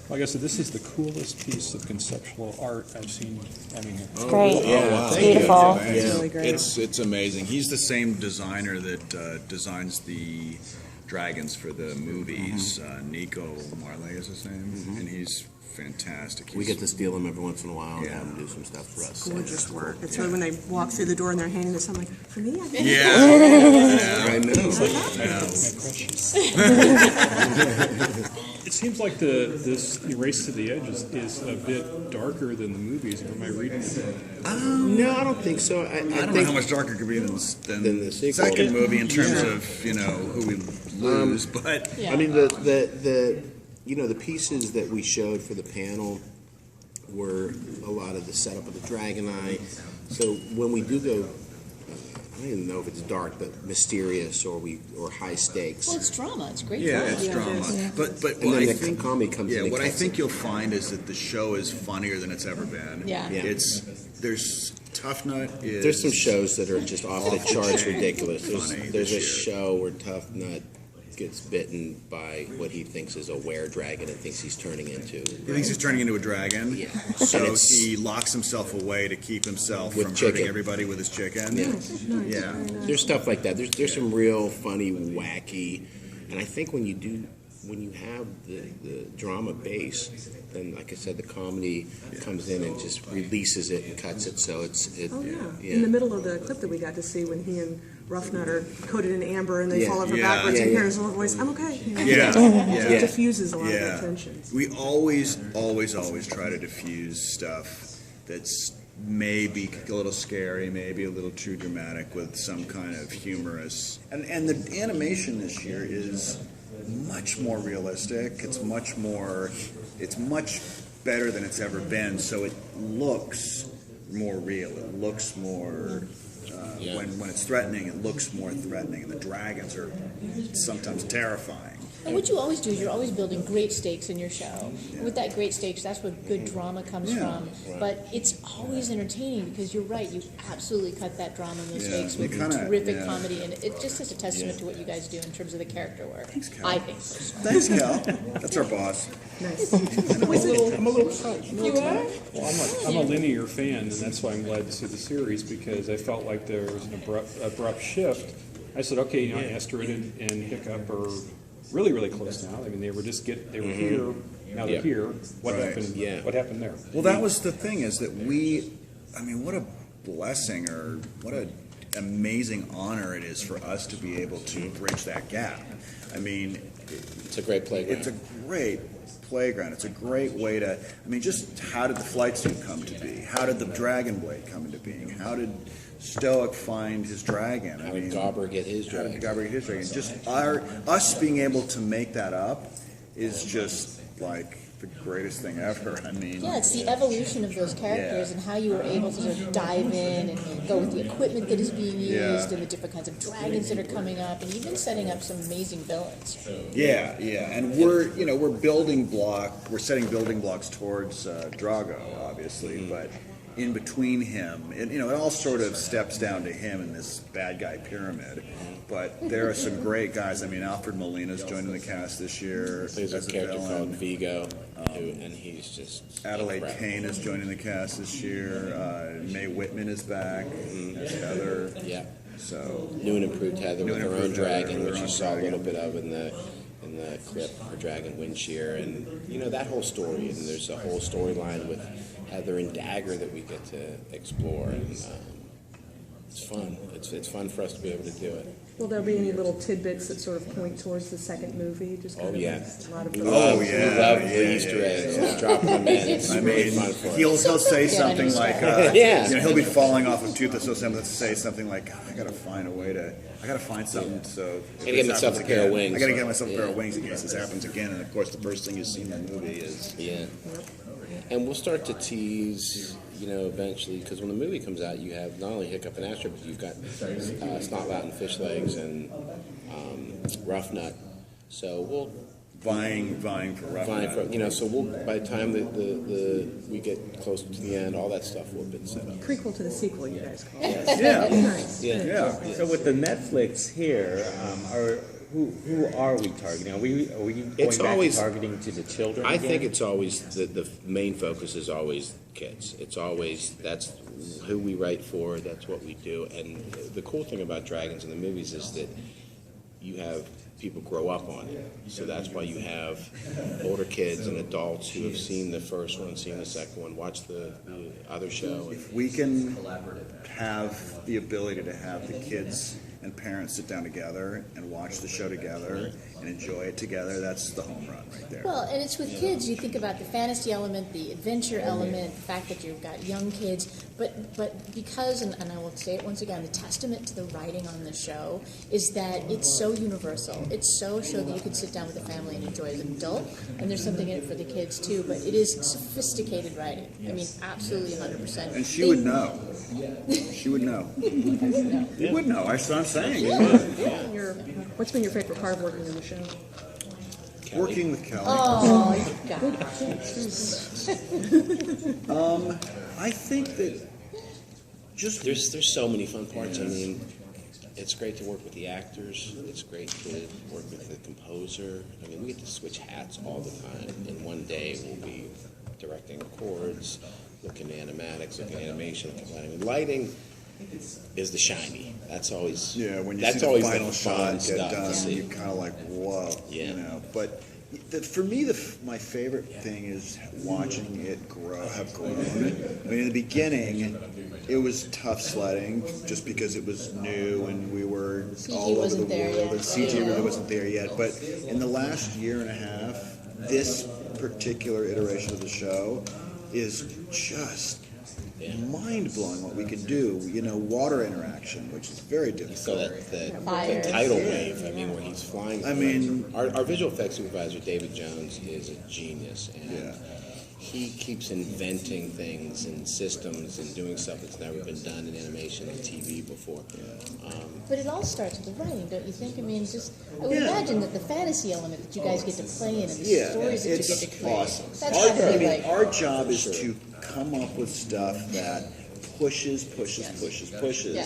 Like I said, this is the coolest piece of conceptual art I've seen. I mean, It's great. Yeah, wow. It's beautiful. It's really great. It's amazing. He's the same designer that designs the dragons for the movies. Nico Marley is his name, and he's fantastic. We get to steal them every once in a while and Yeah. have them do some stuff for us. Gorgeous work. It's really when they walk through the door and they're handing us something like, for me? I think I know. it seems like this Race to the Edge is a bit darker than the movies. Am I reading it? No, I don't think so. I I don't know think how much darker it could be than the sequel. second movie in terms of who we lose, but Yeah. I mean the the pieces that we showed for the panel were a lot of the setup of the Dragon Eye. So when we do go, I don't even know if it's dark, but mysterious or high stakes. Well, it's drama. It's great yeah, drama. it's drama. But And what then I the think comedy comes in. yeah, and what I cuts think it. you'll find is that the show is funnier than it's ever been. Yeah. Yeah. There's Tough Nut is There's some shows that are just off the charts ridiculous. Funny There's a this year. show where Tough Nut gets bitten by what he thinks is a were-dragon and thinks he's turning into. He thinks he's turning into a dragon. Yeah. So And it's- he locks himself away to keep himself With from chicken. hurting everybody with his chicken. Yeah. Yeah. There's stuff like that. There's some real funny, wacky, and I think when you have the drama base, then like I said, the comedy comes in and just releases it and cuts it. So it's Oh, yeah. In the middle of the clip that we got to see when he and Roughnut are coated in amber and they Yeah. fall over Yeah. backwards, Yeah, you yeah. hear his little voice, I'm okay. You know? Yeah. It diffuses a lot of Yeah. that tension. We always try to diffuse stuff that's maybe a little scary, maybe a little too dramatic with some kind of humorous. And the animation this year is much more realistic. It's much better than it's ever been. So it looks more real. It looks more. When it's threatening, it looks more threatening, and the dragons are sometimes terrifying. And what you always do is you're always building great stakes in your show. With that great stakes, that's what good drama comes from. But it's always entertaining because you're right. You absolutely cut that drama and those Yeah, stakes with you kinda- terrific yeah. comedy, and it just is a testament to what you guys do in terms of the character work. Thanks, Cal. I think. Personally. Thanks, Cal. That's our boss. Nice. I'm a little touched. You are? Well, I'm a linear fan, and that's why I'm glad to see the series, because I felt like there was an abrupt shift. I said, okay, you know, Asteroid and Hiccup are really, really close now. I mean, they were here, now they're here. What Right. happened? Yeah. What happened there? Well, that was the thing, is that what a blessing, or what an amazing honor it is for us to be able to bridge that gap. I mean, It's a great playground. it's a great playground. It's a great way to, just how did the flight suit come to be? How did the Dragon Blade come into being? How did Stoic find his dragon? How did Gobber get his How did dragon? Gobber get his dragon? Just us being able to make that up is just like the greatest thing ever. I mean, Yeah, it's the evolution of those characters and how you were able to sort of dive in and go with the equipment that is being used Yeah. and the different kinds of dragons that are coming up, and even setting up some amazing villains. Yeah, and we're setting building blocks towards Drago, obviously, but in between him, it all sort of steps down to him in this bad guy pyramid. But there are some great guys. I mean, Alfred Molina's joining the cast this year There's as a a character called villain. Vigo, and he's just Adelaide incredible. Kane is joining the cast this year. May Whitman is back as Heather. Yeah. So New and improved Heather New with and her own improved Heather dragon, with which her you own saw a little dragon. bit of in the clip, her dragon Windshear, and that whole story. And there's a whole storyline with Heather and Dagger that we get to explore, and it's fun. It's fun for us to be able to do it. Will there be any little tidbits that sort of point towards the second movie? Just kind Oh of yeah, a lot of we those. love, Oh, we yeah, love yeah, the Easter yeah, eggs. yeah. Just dropping them in. It's really fun for us. he'll say something like, Yeah. he'll be falling off of Tooth, so he'll say something like, I gotta find something so. if Gotta get this myself happens a pair of again, wings. I gotta get myself a pair of Yeah. wings in case this happens again. And of course, the first thing you see in the movie is Yeah. And we'll start to tease, eventually, because when the movie comes out, you have not only Hiccup and Astro, but you've got Snotlout and Fish Legs and Rough Nut. So we'll vying for Rough Nut. so we'll, by the time we get close to the end, all that stuff will have been set up. Prequel to the sequel, you guys call it. Yeah, Nice. yeah. So with the Netflix here, who are we targeting? Are we going It's back always- to targeting to the children I again? think it's always, the main focus is always kids. It's always, that's who we write for, that's what we do. And the cool thing about Dragons in the movies is that you have people grow up on it. So that's why you have older kids and adults who have seen the first one, seen the second one, watched the other show. If we can have the ability to have the kids and parents sit down together and watch the show together and enjoy it together, that's the home run right there. Well, and it's with kids. You think about the fantasy element, the adventure element, the fact that you've got young kids. But because, and I will say it once again, the testament to the writing on the show is that it's so universal. It's so a show that you can sit down with the family and enjoy as an adult. And there's something in it for the kids too. But it is sophisticated writing. I mean, absolutely 100%. And she would know. She would know. You would know. That's what I'm saying. What's been your favorite part of working on the show? Working with Kelly. Oh, you got it. I think that just There's so many fun parts. I mean, it's great to work with the actors. It's great to work with the composer. I mean, we get to switch hats all the time. And one day we'll be directing chords, looking at animatics, looking at animation, looking at lighting. Lighting is the shiny. That's always when you that's see the always final the fun shot get stuff to done, see. you're kind of like, whoa, Yeah. you know. But for me, my favorite thing is watching it have grown. I mean, in the beginning, it was tough sledding just because it was new and we were CG all over the wasn't there world, yet. and CG really wasn't there yet. But in the last year and a half, this particular iteration of the show is just mind-blowing what we can do. You know, water interaction, which is very difficult. So the Fire. tidal wave, I mean, where he's flying. I mean- our visual effects supervisor, David Jones, is a genius. And Yeah. he keeps inventing things and systems and doing stuff that's never been done in animation and TV before. But it all starts with the writing, don't you think? I mean, I would Yeah. imagine that the fantasy element that you guys get to play in and the Yeah, stories that you it's get to create. awesome. That's gotta be like, Our job is to come up with stuff that pushes Yeah.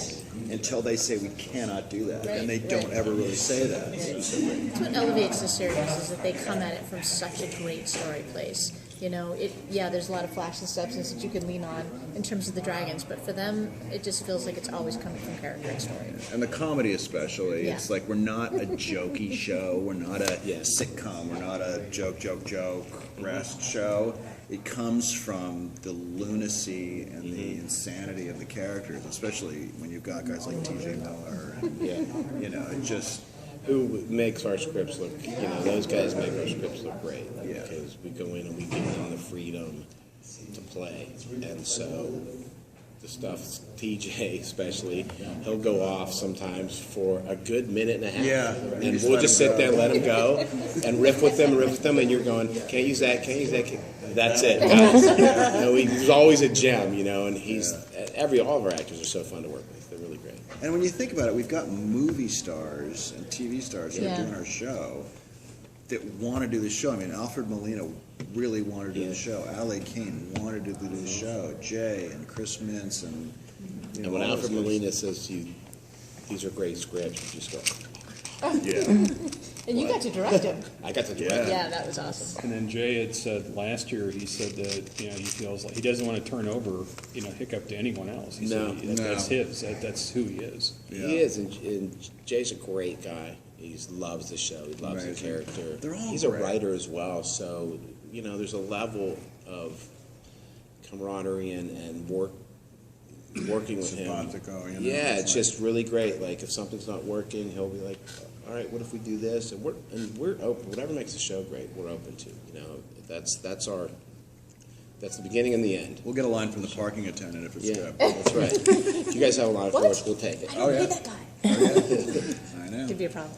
until they say we cannot do that, and they Right, don't right. ever really say that. That's what elevates the series, is that they come at it from such a great story place. You know, there's a lot of flash and substance that you can lean on in terms of the dragons, but for them, it just feels like it's always coming from character and story. And the comedy especially, Yeah. it's like we're not a jokey show, we're not a sitcom, we're not a joke, rest show. It comes from the lunacy and the insanity of the characters, especially when you've got guys like T.J. Miller. And, you know, it just... Who makes our scripts look, those guys make our scripts look great. Yeah. Because we go in and we give them the freedom to play. And so the stuff, TJ especially, he'll go off sometimes for a good minute and a half. Yeah. And Just we'll let just him sit go. there and let him go and riff with them, and you're going, can't use that. That's it, guys. He's always a gem, and he's, all of our actors are so fun to work with. They're really great. And when you think about it, we've got movie stars and TV stars that Yeah. are doing our show that want to do the show. I mean, Alfred Molina really wanted to do the show. Allie Kane wanted to do the show. Jay and Chris Mintz and... And when all Alfred those guys. Molina says to you, these are great scripts, you just go, Yeah. And you got to direct him. I got to direct it. Yeah, that was awesome. And then Jay had said last year, he said that, he feels like he doesn't want to turn over, Hiccup to anyone else. He No. said that's his, that's who he is. He is, and Jay's a great guy. He loves the show. He loves Amazing. the character. They're all He's great. a writer as well, so there's a level of camaraderie and working with him. Simpatico, Yeah, it's just really great. Like if something's not working, he'll be like, "All right, what if we do this?" And we're open. Whatever makes the show great, we're open to. That's the beginning and the end. We'll get a line from the parking attendant if it's Yeah, good. that's right. If you guys have a line for What? us, we'll take it. I don't yeah. hate that guy. I know. Could be a problem.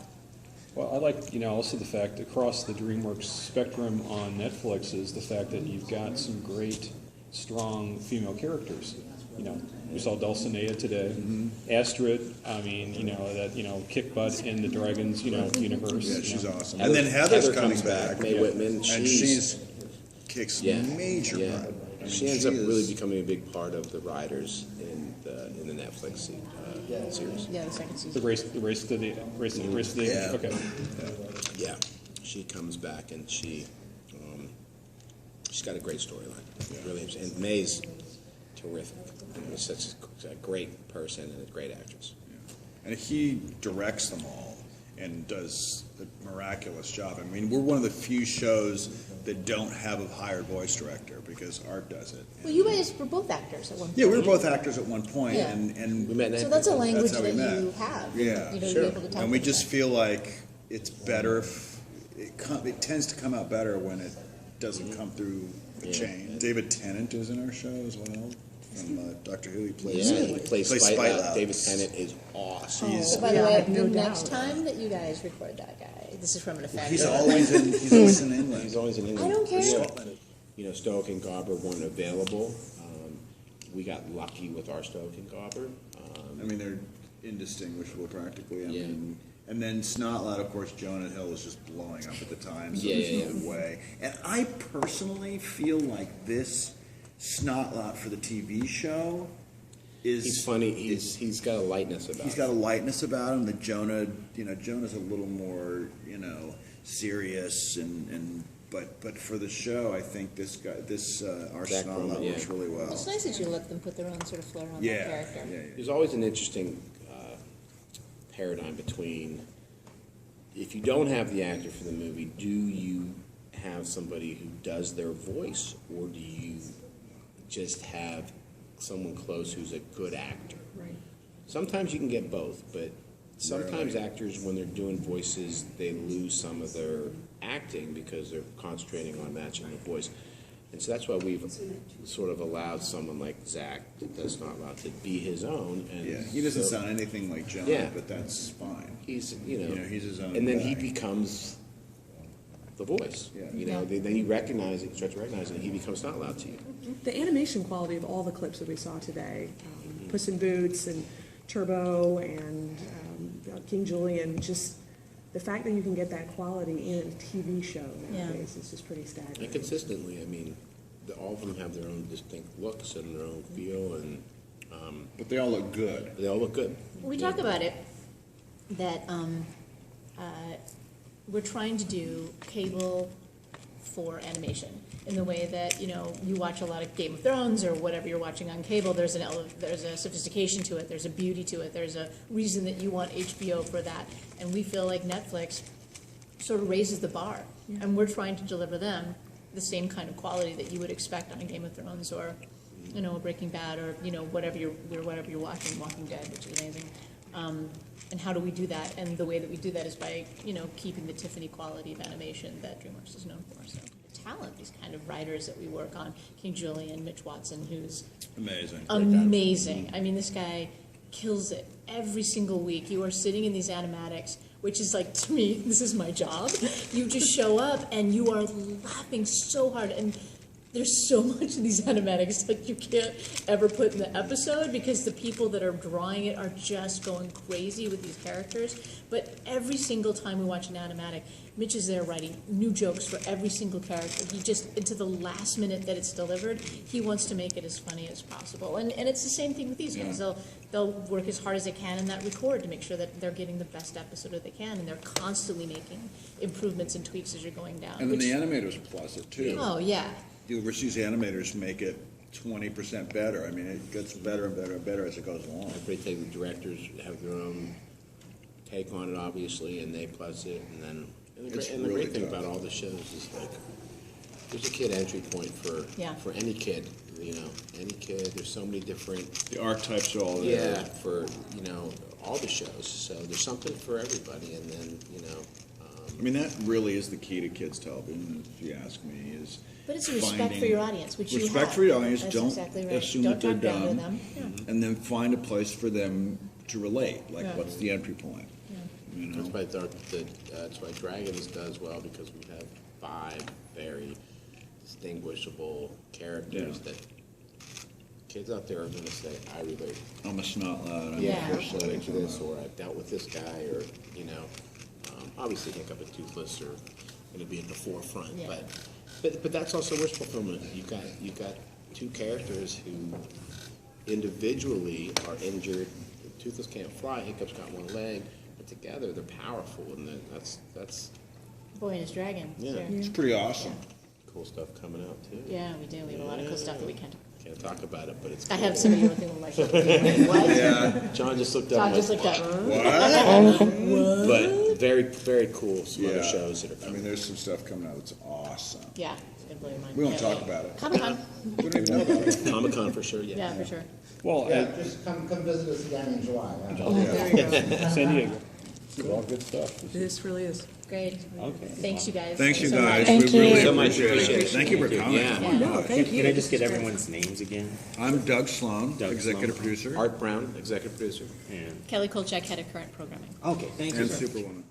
Well, I like, also the fact across the DreamWorks spectrum on Netflix is the fact that you've got some great, strong female characters. We saw Dulcinea today. Astrid, that, kick butt in the Dragons, universe. Yeah, she's awesome. Heather- And then Heather's Heather coming comes back, back. Mae Whitman, And she's kicks Yeah. major Yeah. butt. She ends up really becoming a big part of the writers in the Netflix series. Yeah, the second season. The race to the Yeah. okay. Yeah, she comes back and she's got a great storyline. Really, and May's terrific. She's such a great person and a great actress. And he directs them all and does a miraculous job. I mean, we're one of the few shows that don't have a hired voice director because Art does it. Well, you guys were both actors at one point. Yeah, we were both actors at one point, Yeah. and We met. So that's a language That's how we that met. you have. Yeah, You know, sure. you're able to talk and we about just that. feel like it's better. It tends to come out better when it doesn't come through a chain. David Tennant is in our show as well. From Doctor Who, he plays. Yeah, he plays Spite Loud. Loud. David Tennant is awesome. He's- So by the Yeah, I way, have no the doubt. next time that you guys record that guy, this is from an offender. He's always in England. He's always in England. I don't care. Scotland. You know, Stoic and Garber weren't available. We got lucky with our Stoic and Garber. I mean, they're indistinguishable practically. I Yeah. mean, and then Snotloud, of course, Jonah Hill was just blowing up at the time, so Yeah, there's yeah, no way. And I personally feel like this Snotloud for the TV show is He's funny. He's got a lightness about he's him. got a lightness about him. The Jonah, Jonah's a little more, serious but for the show, I think this guy, our Zach Snotloud Roman, works really well. It's nice that you let them put their own sort of flair on Yeah, that character. yeah. There's always an interesting paradigm between if you don't have the actor for the movie, do you have somebody who does their voice, or do you just have someone close who's a good actor? Right. Sometimes you can get both, but sometimes Rarely. actors, when they're doing voices, they lose some of their acting because they're concentrating on matching the voice. And so that's why we've sort of allowed someone like Zach that does not allowed to be his own. And Yeah, he doesn't so sound anything like Jonah, Yeah. but that's fine. He's, he's his own and then guy. he becomes the voice. Yeah. Then you recognize it, you start to recognize it, and he becomes not allowed to you. The animation quality of all the clips that we saw today, Puss in Boots and Turbo and King Julian, just the fact that you can get that quality in a TV show nowadays is just pretty staggering. And consistently, I mean, all of them have their own distinct looks and their own feel, and But they all look good. they all look good. We talk about it, that we're trying to do cable for animation in the way that, you watch a lot of Game of Thrones or whatever you're watching on cable, there's a sophistication to it, there's a beauty to it, there's a reason that you want HBO for that. And we feel like Netflix sort of raises the bar, and we're trying to deliver them the same kind of quality that you would expect on a Game of Thrones or, a Breaking Bad or, whatever you're watching, Walking Dead, which is amazing. And how do we do that? And the way that we do that is by, keeping the Tiffany quality of animation that DreamWorks is known for. So talent, these kind of writers that we work on, King Julian, Mitch Watson, who's amazing. I mean, this guy kills it every single week. You are sitting in these animatics, which is like, to me, this is my job. You just show up and you are laughing so hard, and there's so much of these animatics that you can't ever put in the episode because the people that are drawing it are just going crazy with these characters. But every single time we watch an animatic, Mitch is there writing new jokes for every single character. He just, into the last minute that it's delivered, he wants to make it as funny as possible. And it's the same thing with these guys. They'll work as hard as they can in that record to make sure that they're getting the best episode that they can, and they're constantly making improvements and tweaks as you're going down. And then the animators plus it too. Oh, yeah. The overseas animators make it 20% better. I mean, it gets better and better and better as it goes along. Every the directors have their own take on it, obviously, and they plus it, and then It's the really great thing tough. about all the shows is like there's a kid entry point for any kid, any kid. There's so many different The archetypes are all there. for all the shows. So there's something for everybody, and then I mean, that really is the key to kids television, if you ask me, is But it's a respect finding- for your audience, which you have. Respect for your audience. That's Don't exactly right. assume Don't that they're talk down to dumb. them. Yeah. And then find a place for them to relate. Like, Yeah. what's the entry point? You know? that's why Dragons does well, because we have 5 very distinguishable characters that kids out there are going to say, I relate. I'm a snot loud. I'm Yeah. a fish Related to this, or I've dealt with this guy, or obviously Hiccup and Toothless are going to be at the forefront, Yeah. but that's also wish fulfillment. You got two characters who individually are injured. Toothless can't fly, Hiccup's got one leg, but together they're powerful, and that's Boy and his dragon. Yeah. Sure. It's pretty awesome. cool stuff coming out too. Yeah, we do. We have a lot of cool stuff that we can't. Can't talk about it, but it's I cool. have somebody looking on my shoulder. What? Yeah. John just looked up. Todd and just went, looked up. What? But very, very cool. Some other Yeah. shows that are I coming. mean, there's some stuff coming out that's awesome. Yeah, it's gonna blow your mind. We won't Yeah, talk yeah. about it. Comic-Con. We don't even know about it. Comic-Con for sure. Yeah. Yeah, for sure. Well, Yeah, just come visit us again in July. There you go. San Diego. It's all good stuff. This really is. Great. Okay. Thanks, you guys. Thanks, you so guys. much. We really so much. appreciate Appreciate it. it. Thank you for coming. Yeah. Oh my No, God. thank you. Can I just get This is great. everyone's names again? I'm Doug Sloan, Doug executive Sloan. producer, Art Brown, executive producer. And Kelly Kolchak, head of current programming. okay, thank you. and Superwoman.